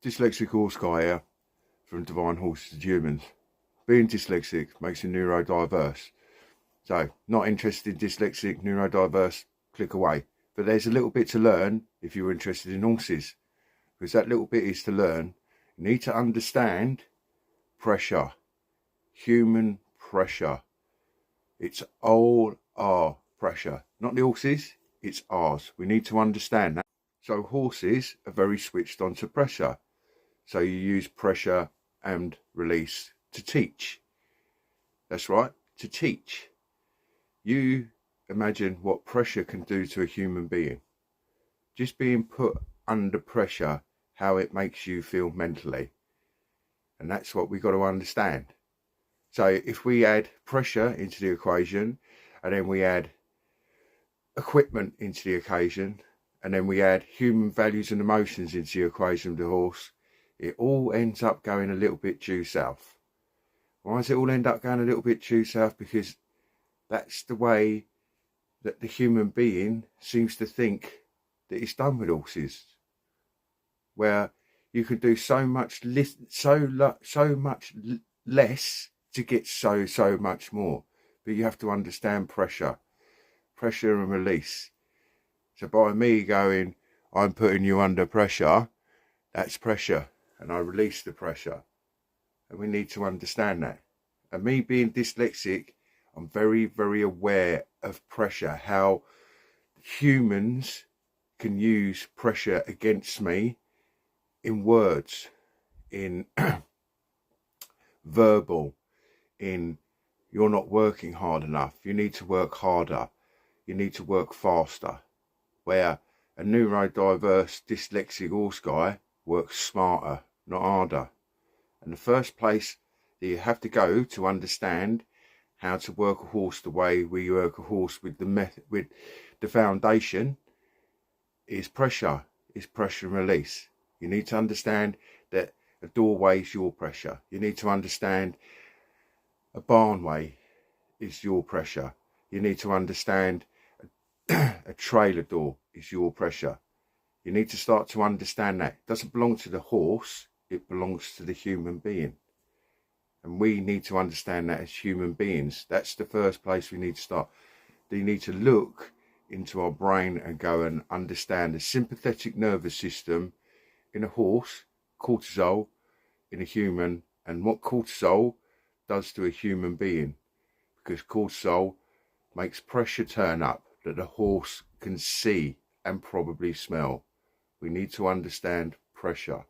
Dyslexic horse guy here from Divine Horses and Humans. Being dyslexic makes you neurodiverse. So, not interested in dyslexic, neurodiverse, click away. But there's a little bit to learn if you're interested in horses. Because that little bit is to learn. You need to understand pressure. Human pressure. It's all our pressure. Not the horses, it's ours. We need to understand that. So horses are very switched on to pressure. So you use pressure and release to teach. That's right, to teach. You imagine what pressure can do to a human being. Just being put under pressure, how it makes you feel mentally. And that's what we've got to understand. So if we add pressure into the equation, and then we add equipment into the equation, and then we add human values and emotions into the equation of the horse, it all ends up going a little bit due south. Why does it all end up going a little bit due south? Because that's the way that the human being seems to think that it's done with horses. Where you can do so much less to get so much more. But you have to understand pressure and release. So by me going, I'm putting you under pressure, that's pressure. And I release the pressure. And we need to understand that. And me being dyslexic, I'm very, very aware of pressure. How humans can use pressure against me in words, in verbal, in you're not working hard enough. You need to work harder. You need to work faster. Where a neurodiverse dyslexic horse guy works smarter, not harder. And the first place that you have to go to understand how to work a horse the way we work a horse with the method, with the foundation, is pressure and release. You need to understand that a doorway is your pressure. You need to understand a barnway is your pressure. You need to understand a trailer door is your pressure. You need to start to understand that. It doesn't belong to the horse, it belongs to the human being. And we need to understand that as human beings. That's the first place we need to start. You need to look into our brain and go and understand the sympathetic nervous system in a horse, cortisol in a human, and what cortisol does to a human being. Because cortisol makes pressure turn up that the horse can see and probably smell. We need to understand pressure.